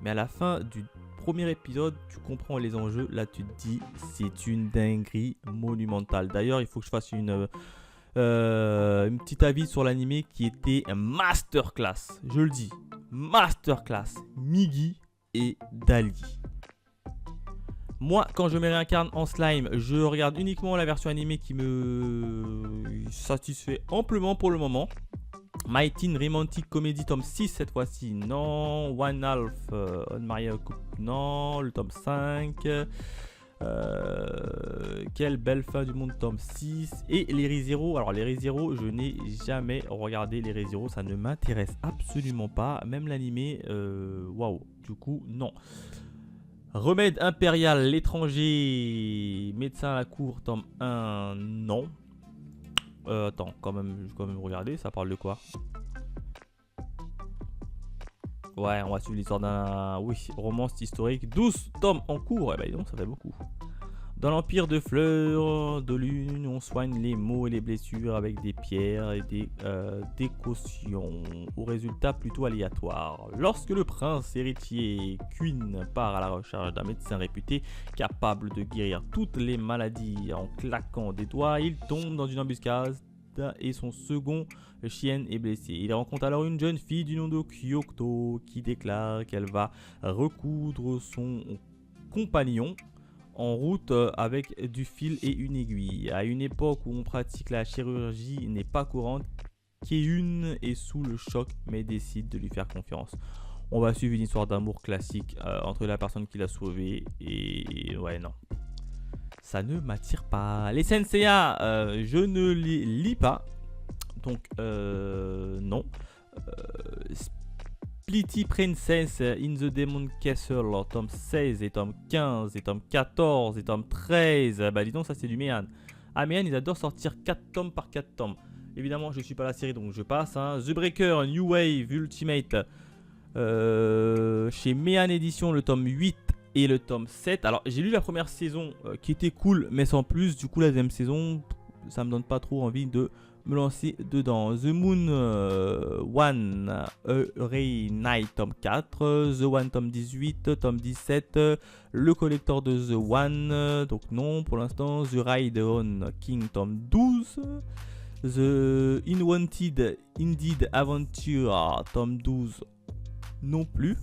Mais à la fin du premier épisode, tu comprends les enjeux. Là, tu te dis, c'est une dinguerie monumentale. D'ailleurs, il faut que je fasse une petite avis sur l'animé qui était un masterclass. Je le dis, masterclass. Migi et Dali. Moi, quand je me réincarne en slime, je regarde uniquement la version animée qui me satisfait amplement pour le moment. My Teen Romantic Comedy tome 6 cette fois-ci, non. One Half On Maria Coupe, non. Le tome 5. Quelle belle fin du monde, tome 6. Et les Re:Zero. Alors les Re:Zero, je n'ai jamais regardé les Re:Zero, ça ne m'intéresse absolument pas. Même l'animé, waouh. Du coup, non. Remède impérial, l'étranger, médecin à la cour, tome 1, non. Attends, je vais quand même regarder, ça parle de quoi? Ouais, on va suivre l'histoire d'un... Oui, romance historique, 12 tomes en cours. Eh ben donc, ça fait beaucoup. Dans l'empire de fleurs, de lune, on soigne les maux et les blessures avec des pierres et des décotions, au résultat plutôt aléatoire. Lorsque le prince héritier Queen part à la recherche d'un médecin réputé capable de guérir toutes les maladies en claquant des doigts, il tombe dans une embuscade et son second chien est blessé. Il rencontre alors une jeune fille du nom de Kyoto qui déclare qu'elle va recoudre son compagnon en route avec du fil et une aiguille. À une époque où on pratique la chirurgie n'est pas courante, Kei-un est sous le choc mais décide de lui faire confiance. On va suivre une histoire d'amour classique entre la personne qui l'a sauvé et ouais, non. Ça ne m'attire pas. Les Senseiya, je ne les lis pas. Donc, non. Splitty Princess in the Demon Castle, tome 16 et tome 15 et tome 14 et tome 13. Bah dis donc, ça c'est du Méan. Ah, Méan, ils adorent sortir 4 tomes par 4 tomes. Évidemment, je ne suis pas la série, donc je passe. Hein. The Breaker, New Wave, Ultimate. Chez Méan Édition, le tome 8 et le tome 7. Alors, j'ai lu la première saison qui était cool, mais sans plus. Du coup, la deuxième saison, ça me donne pas trop envie de me lancer dedans. The Moon One Ray Night tome 4, The One tome 18, tome 17, le collector de The One, donc non pour l'instant. The Ride on King tome 12, The Unwanted Indeed Adventure tome 12 non plus.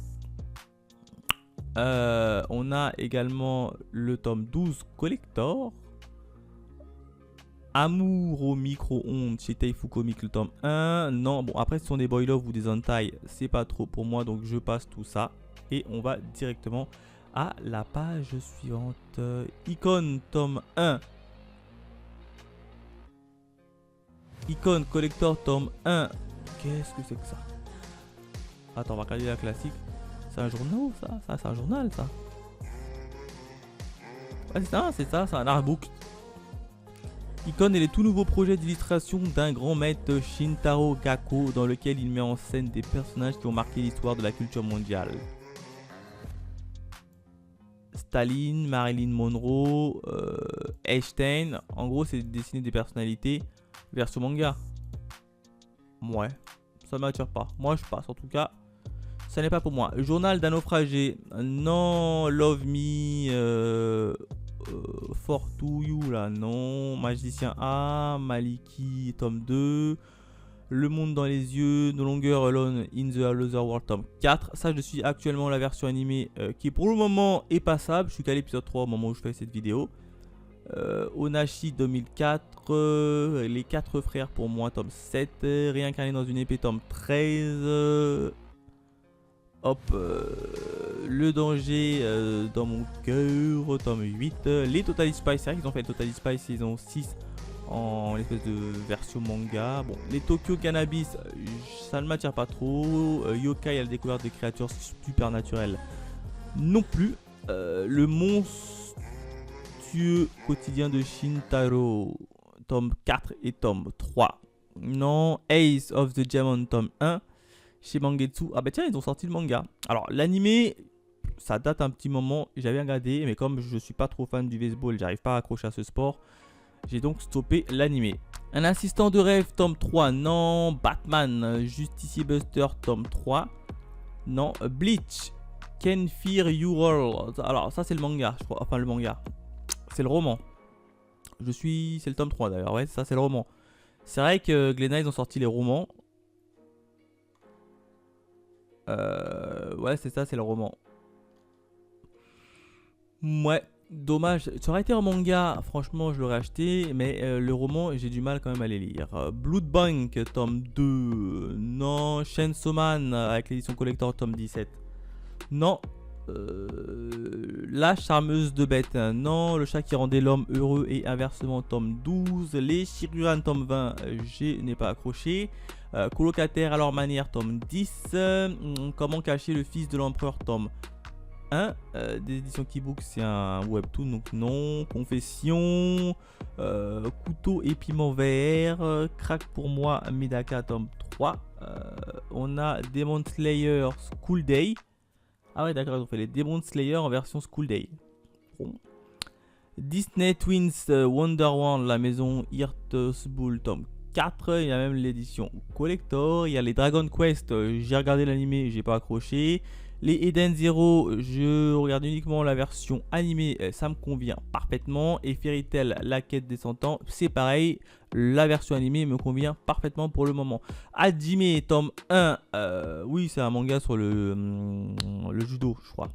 On a également le tome 12 Collector. Amour au micro-ondes chez Taifu Comics, le tome 1. Non, bon, après, ce sont des boy love ou des hentai, c'est pas trop pour moi, donc je passe tout ça. Et on va directement à la page suivante. Icon, tome 1. Icon Collector, tome 1. Qu'est-ce que c'est que ça? Attends, on va regarder la classique. C'est un journal, ça c'est un journal, ça. Ouais, c'est ça, c'est un artbook. Icon est le tout nouveau projet d'illustration d'un grand maître, Shintaro Gakko, dans lequel il met en scène des personnages qui ont marqué l'histoire de la culture mondiale. Staline, Marilyn Monroe, Einstein. En gros, c'est dessiner des personnalités version manga. Ouais, ça m'attire pas. Moi, je passe. En tout cas, ça n'est pas pour moi. Journal d'un naufragé. Non, Love Me. For to You là, non. Magicien A, Maliki, tome 2. Le monde dans les yeux, No Longer Alone in the Other World, tome 4. Ça, je suis actuellement la version animée qui pour le moment est passable. Je suis qu'à l'épisode 3 au moment où je fais cette vidéo. Onashi 2004. Les 4 frères pour moi, tome 7. Réincarné dans une épée, tome 13. Hop, le danger dans mon cœur, tome 8. Les Totally Spice, c'est vrai qu'ils ont fait Totally Spice saison 6 en espèce de version manga. Bon, les Tokyo Cannabis, ça ne m'attire pas trop. Yokai à la découverte des créatures supernaturelles non plus. Le monstrueux quotidien de Shintaro, tome 4 et tome 3. Non, Ace of the Diamond, tome 1. Chez Mangetsu. Ah bah tiens, ils ont sorti le manga. Alors l'animé, ça date un petit moment. J'avais regardé, mais comme je suis pas trop fan du baseball, j'arrive pas à accrocher à ce sport. J'ai donc stoppé l'animé. Un assistant de rêve, tome 3. Non. Batman, Justicier Buster, tome 3. Non. Bleach, Can Fear You All. Alors ça c'est le manga, je crois. Enfin le manga. C'est le roman. C'est le tome 3 d'ailleurs. Ouais, ça c'est le roman. C'est vrai que Glénat, ils ont sorti les romans. Ouais, c'est ça, c'est le roman. Ouais, dommage. Ça aurait été un manga, franchement, je l'aurais acheté. Mais le roman, j'ai du mal quand même à les lire. Blood Bank, tome 2. Non. Chainsaw Man, avec l'édition collector, tome 17. Non. La charmeuse de bête. Non. Le chat qui rendait l'homme heureux et inversement, tome 12. Les Shiruran, tome 20. Je n'ai pas accroché. Colocataire à leur manière, tome 10. Comment cacher le fils de l'empereur, tome 1. Des éditions Keybook, c'est un webtoon, donc non. Confession. Couteau et piment vert. Crack pour moi, Medaka, tome 3. On a Demon Slayer School Day. Ah ouais, d'accord, ils ont fait les Demon Slayer en version School Day. Bon. Disney Twins Wonderland, la maison Irtosbull, tome 4. Il y a même l'édition collector. Il y a les Dragon Quest, j'ai regardé l'animé, j'ai pas accroché. Les Eden Zero, je regarde uniquement la version animée, ça me convient parfaitement. Et Fairy Tail, la quête des 100 ans, c'est pareil, la version animée me convient parfaitement pour le moment. Hajime, tome 1, oui, c'est un manga sur le judo, je crois.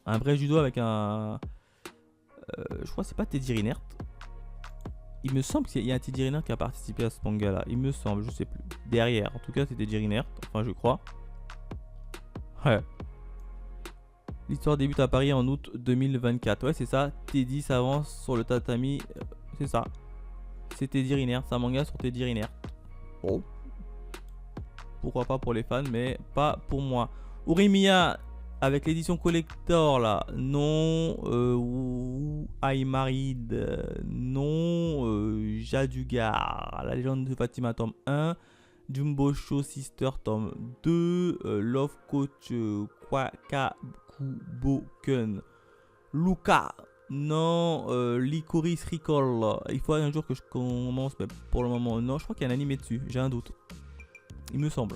Un vrai judo avec un... je crois que c'est pas Teddy Reinert. Il me semble qu'il y a un Teddy Reinert qui a participé à ce manga là. Il me semble, je sais plus. Derrière, en tout cas, c'est Teddy Reinert. Enfin, je crois. Ouais. L'histoire débute à Paris en août 2024. Ouais, c'est ça. Teddy s'avance sur le tatami. C'est ça. C'est Teddy Reinert. C'est un manga sur Teddy Reinert. Oh. Pourquoi pas pour les fans, mais pas pour moi. Urimiya avec l'édition collector là. Non. I Married. Non. Jadugar. La légende de Fatima, tome 1. Jumbo Show Sister, tome 2. Love Coach Kwakakuboken. Luca. Non. Licorice Recall. Il faut un jour que je commence, mais pour le moment, non. Je crois qu'il y a un animé dessus. J'ai un doute. Il me semble.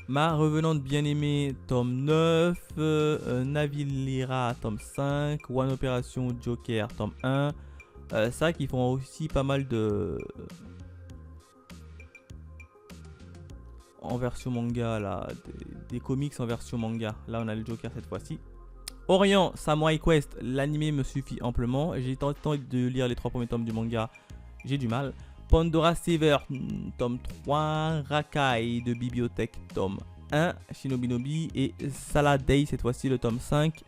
Ma revenante bien-aimée, tome 9. Navilera, tome 5. One Operation Joker, tome 1. C'est vrai qu'ils font aussi pas mal de... en version manga, là, des comics en version manga. Là, on a le Joker cette fois-ci. Orient, Samurai Quest, l'animé me suffit amplement. J'ai tenté de lire les 3 premiers tomes du manga, j'ai du mal. Pandora Saver, tome 3. Rakai de Bibliothèque, tome 1. Shinobi Nobi et Saladay, cette fois-ci le tome 5.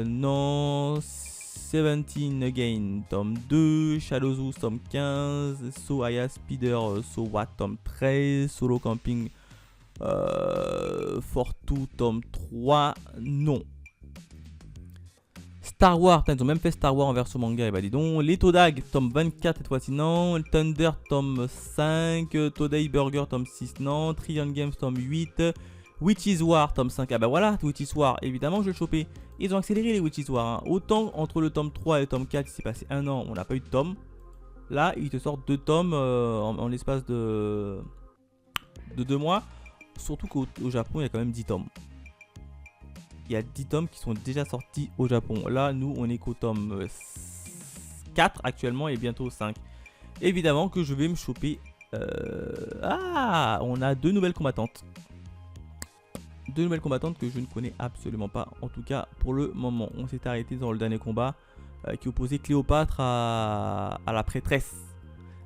Non, 17 Again, tome 2. Shadowzoo, tome 15. So Aya Speeder, So What, tome 13. Solo Camping Fortu, tome 3. Non. Star Wars, ils ont même fait Star Wars en version manga, et bah dis donc. Les Todag, tome 24 cette fois-ci, non. Thunder, tome 5. Today Burger, tome 6, non. Trion Games, tome 8. Witches War, tome 5. Ah bah voilà, Witches War, évidemment, je vais le choper. Ils ont accéléré les Witches War. Hein. Autant entre le tome 3 et le tome 4, il s'est passé un an, on n'a pas eu de tome. Là, ils te sortent 2 tomes en l'espace de 2 mois. Surtout qu'au Japon, il y a quand même 10 tomes. Il y a 10 tomes qui sont déjà sortis au Japon. Là, nous, on est qu'au tome 4 actuellement et bientôt 5. Évidemment que je vais me choper... Ah, on a 2 nouvelles combattantes. 2 nouvelles combattantes que je ne connais absolument pas. En tout cas, pour le moment, on s'est arrêté dans le dernier combat qui opposait Cléopâtre à la prêtresse.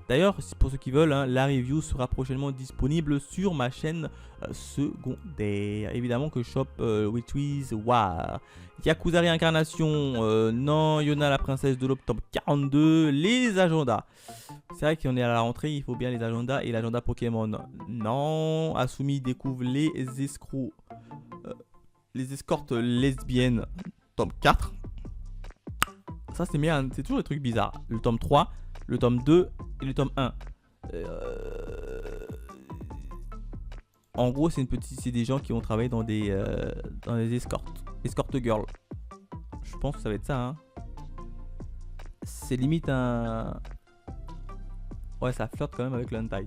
D'ailleurs, pour ceux qui veulent, hein, la review sera prochainement disponible sur ma chaîne secondaire. Évidemment que je chope Witches War. Yakuza Réincarnation, non. Yona la princesse de l'aube, tome 42. Les agendas. C'est vrai qu'on est à la rentrée, il faut bien les agendas. Et l'agenda Pokémon, non. Asumi découvre les escrocs. Les escortes lesbiennes, tome 4. Ça c'est bien, c'est toujours des trucs bizarres. Le tome 3, le tome 2 et le tome 1. En gros, c'est des gens qui ont travaillé dans des escortes. Escort girl. Je pense que ça va être ça. Hein. C'est limite un... Ouais, ça flirte quand même avec l'hentai.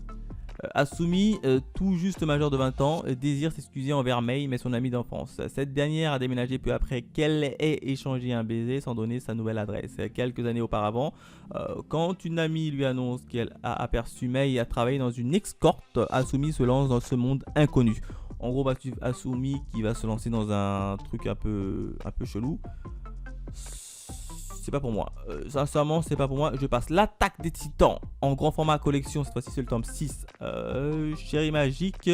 Asumi, tout juste majeur de 20 ans, désire s'excuser envers Mei, mais son amie d'enfance. Cette dernière a déménagé peu après qu'elle ait échangé un baiser sans donner sa nouvelle adresse. Quelques années auparavant, quand une amie lui annonce qu'elle a aperçu Mei à travailler dans une escorte, Asumi se lance dans ce monde inconnu. En gros, on va suivre Asumi qui va se lancer dans un truc un peu chelou. C'est pas pour moi. Sincèrement, c'est pas pour moi. Je passe l'attaque des titans en grand format collection. Cette fois-ci, c'est le tome 6. Chérie magique.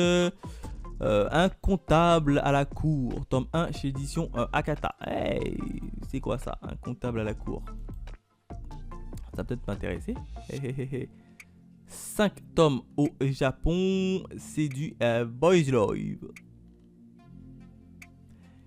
Un comptable à la cour. Tome 1 chez édition Akata. Hey, c'est quoi ça? Un comptable à la cour. Ça va peut-être m'intéresser. 5 tomes au Japon. C'est du Boys Live.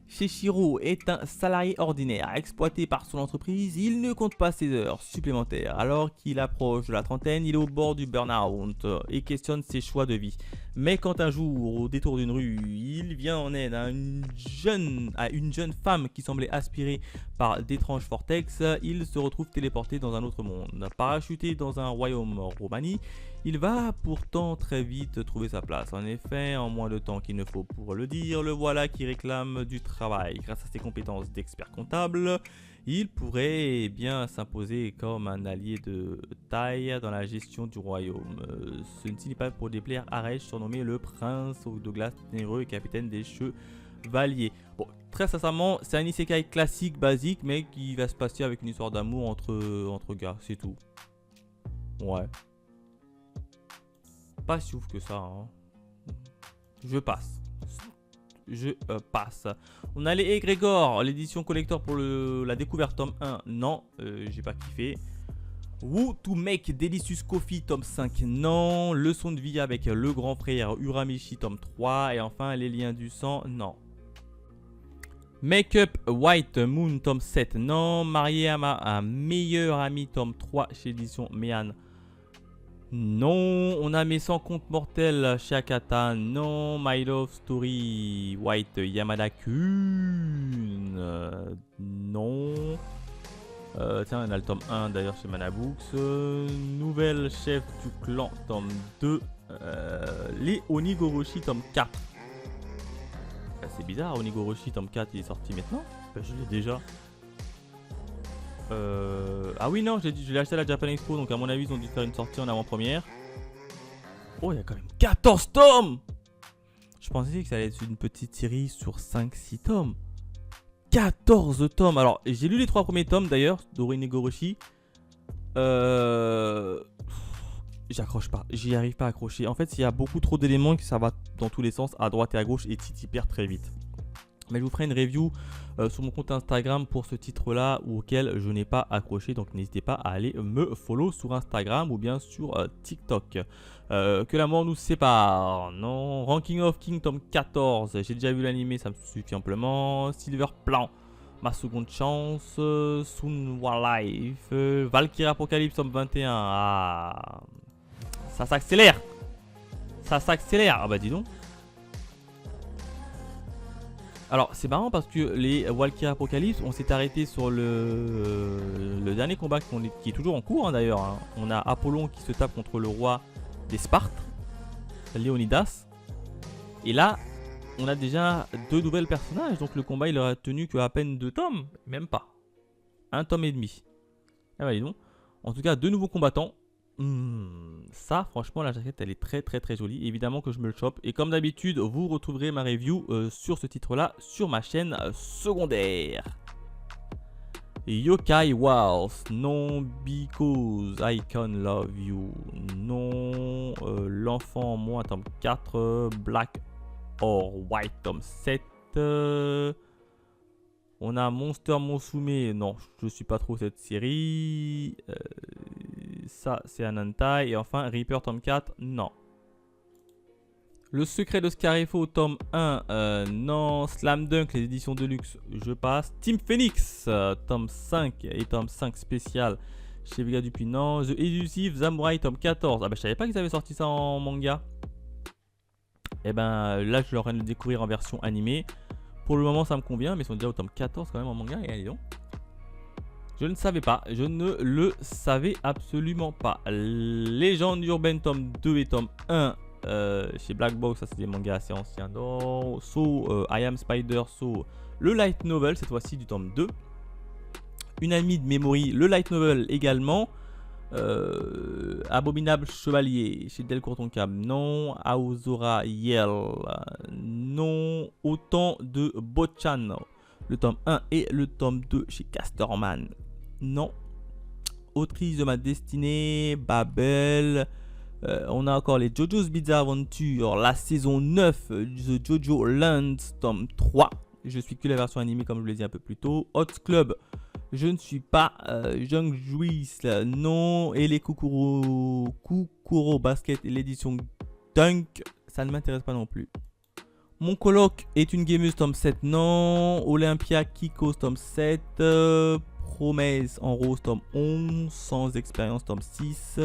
Shishiro est un salarié ordinaire, exploité par son entreprise. Il ne compte pas ses heures supplémentaires. Alors qu'il approche de la trentaine, il est au bord du burn-out et questionne ses choix de vie. Mais quand un jour, au détour d'une rue, il vient en aide à une jeune femme qui semblait aspirée par d'étranges vortex, il se retrouve téléporté dans un autre monde. Parachuté dans un royaume Romani, il va pourtant très vite trouver sa place. En effet, en moins de temps qu'il ne faut pour le dire, le voilà qui réclame du travail. Grâce à ses compétences d'expert comptable, il pourrait bien s'imposer comme un allié de taille dans la gestion du royaume. Ce n'est pas pour déplaire Aresh, surnommé le prince de glace ténébreux et capitaine des chevaliers. Bon, très sincèrement, c'est un isekai classique, basique, mais qui va se passer avec une histoire d'amour entre gars, c'est tout. Ouais. Pas si ouf que ça, hein. Je passe. On a les Egrégor, l'édition collector pour la découverte tome 1. Non, j'ai pas kiffé. Woo to Make Delicious Coffee tome 5. Non. Leçon de vie avec le grand frère Uramichi tome 3. Et enfin les liens du sang. Non. Make Up White Moon tome 7. Non. Marié à ma meilleure amie tome 3 chez édition Mehan. Non, on a mes 100 comptes mortels chez Akata. Non, My Love Story White Yamada-kun. Non. Tiens, on a le tome 1 d'ailleurs chez Manabooks. Nouvelle chef du clan tome 2. Les Onigoroshi tome 4. C'est bizarre, Onigoroshi tome 4 il est sorti maintenant. Je l'ai déjà. Ah oui non, je l'ai acheté à la Japan Expo, donc à mon avis ils ont dû faire une sortie en avant-première. Oh, il y a quand même 14 tomes. Je pensais que ça allait être une petite série sur 5-6 tomes. 14 tomes. Alors, j'ai lu les 3 premiers tomes d'ailleurs, d'Orin Negoroshi. J'accroche pas, j'y arrive pas à accrocher. En fait, il y a beaucoup trop d'éléments que ça va dans tous les sens, à droite et à gauche, et tu perds très vite. Mais je vous ferai une review sur mon compte Instagram pour ce titre-là auquel je n'ai pas accroché. Donc n'hésitez pas à aller me follow sur Instagram ou bien sur TikTok. Que la mort nous sépare. Non. Ranking of King tome 14. J'ai déjà vu l'animé, ça me suffit amplement. Silver Plan. Ma seconde chance. Soon Life. Valkyrie Apocalypse tome 21. Ah. Ça s'accélère. Ça s'accélère. Ah bah dis donc. Alors c'est marrant parce que les Valkyrie Apocalypse, on s'est arrêté sur le dernier combat qui est toujours en cours d'ailleurs. Hein. On a Apollon qui se tape contre le roi des Spartes, Léonidas. Et là, on a déjà 2 nouvelles personnages. Donc le combat il aurait tenu qu'à peine 2 tomes, même pas. 1 tome et demi. Ah bah dis donc. En tout cas 2 nouveaux combattants. Ça franchement la jaquette elle est très jolie. Évidemment que je me le chope. Et comme d'habitude vous retrouverez ma review sur ce titre là sur ma chaîne secondaire. Yokai Wars. Non because I can love you. Non l'enfant moi tome 4. Black or White tome 7. On a Monster Monsume. Non je suis pas trop cette série. Ça c'est un hentai. Et enfin Reaper tome 4, non. Le secret de Scarifo tome 1, non. Slam Dunk, les éditions de luxe, je passe. Team Phoenix, tome 5 et tome 5 spécial chez Vega Dupuis, non. The Elusive Samurai tome 14. Ah bah je savais pas qu'ils avaient sorti ça en manga. Et ben là je leur viens de le découvrir en version animée. Pour le moment ça me convient, mais ils sont déjà au tome 14 quand même en manga. Et allez donc. Je ne savais pas, je ne le savais absolument pas. Légende urbaine tome 2 et tome 1 chez Black Box, ça c'est des mangas assez anciens. Non, I Am Spider, le light novel cette fois-ci du tome 2. Une amie de Memory, le light novel également. Abominable Chevalier chez Delcourt Tonkam, non. Aozora Yell, non. Autant de Bochan, le tome 1 et le tome 2 chez Casterman, non. Autrice de ma destinée, Babel. On a encore les JoJo's Bizarre Adventure, la saison 9, The JoJo Lands, tome 3. Je suis que la version animée comme je vous l'ai dit un peu plus tôt. Hot Club, je ne suis pas. Young Juice, non. Et les Kukuro Basket et l'édition Dunk, ça ne m'intéresse pas non plus. Mon coloc est une gameuse, tome 7, non. Olympia Kikos, tome 7. Promesse en rose, tome 11. Sans expérience, tome 6.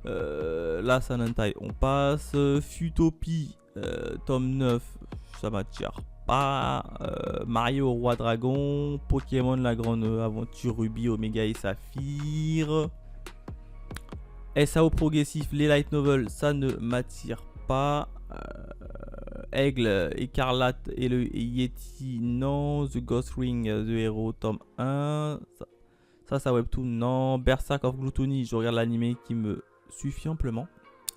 La Sanentai, on passe. Futopie, tome 9, ça m'attire pas. Mario Roi Dragon. Pokémon La Grande Aventure Ruby, Omega et Saphir. SAO Progressif, les light novels, ça ne m'attire pas. Aigle, Écarlate et le Yeti, non. The Ghost Ring, The Hero, tome 1. Ça webtoon, non. Berserk of Gluttony, je regarde l'animé qui me suffit amplement.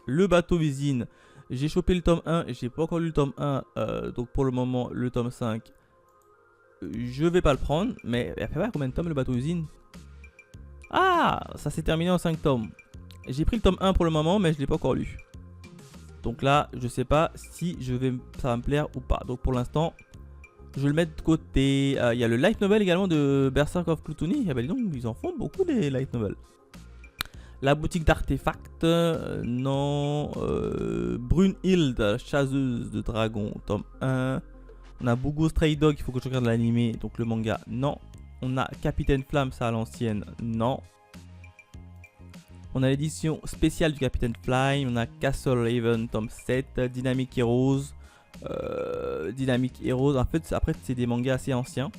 Le bateau usine, j'ai chopé le tome 1, j'ai pas encore lu le tome 1, donc pour le moment le tome 5, je vais pas le prendre, mais il fait pas combien de tomes le bateau usine? Ah, ça s'est terminé en 5 tomes. J'ai pris le tome 1 pour le moment, mais je l'ai pas encore lu. Donc là, je sais pas si ça va me plaire ou pas. Donc pour l'instant, je vais le mettre de côté. Il y a le light novel également de Berserk of Gluttony. Ah bah dis donc, ils en font beaucoup des light novels. La boutique d'artefacts, non. Brunhilde, chasseuse de dragons, tome 1. On a Bogo Stray Dog, il faut que je regarde l'animé, donc le manga, non. On a Capitaine Flamme, ça à l'ancienne, non. On a l'édition spéciale du Capitaine Fly. On a Castle Raven, tome 7. Dynamic Heroes. Dynamic Heroes. En fait, après, c'est des mangas assez anciens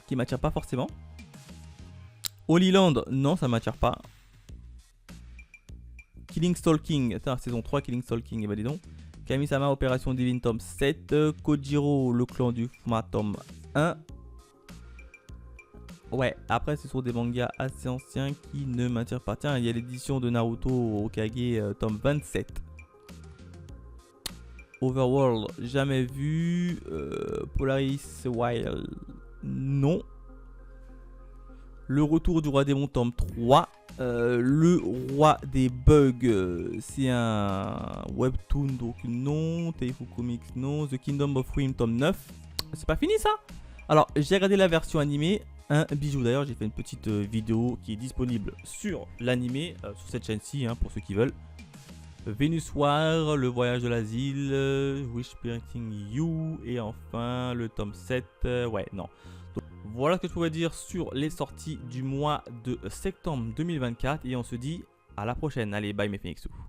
qui m'attirent pas forcément. Holy Land, non, ça m'attire pas. Killing Stalking, saison 3, Killing Stalking, et bah dis donc. Kami-sama, Opération Divine, tome 7. Kojiro, le clan du Fuma, tome 1. Ouais, après ce sont des mangas assez anciens qui ne m'attirent pas. Tiens, il y a l'édition de Naruto Okage, tome 27. Overworld, jamais vu. Polaris Wild, non. Le retour du roi démon tome 3. Le roi des bugs, c'est un webtoon, donc non. Teifu Comics, non. The Kingdom of Whim tome 9. C'est pas fini ça? Alors, j'ai regardé la version animée. Un bijou. D'ailleurs, j'ai fait une petite vidéo qui est disponible sur l'animé, sur cette chaîne-ci, hein, pour ceux qui veulent. Venus War, le voyage de l'asile, Wishbirthing You, et enfin le tome 7. Ouais, non. Donc, voilà ce que je pouvais dire sur les sorties du mois de septembre 2024. Et on se dit à la prochaine. Allez, bye mes Phoenixous.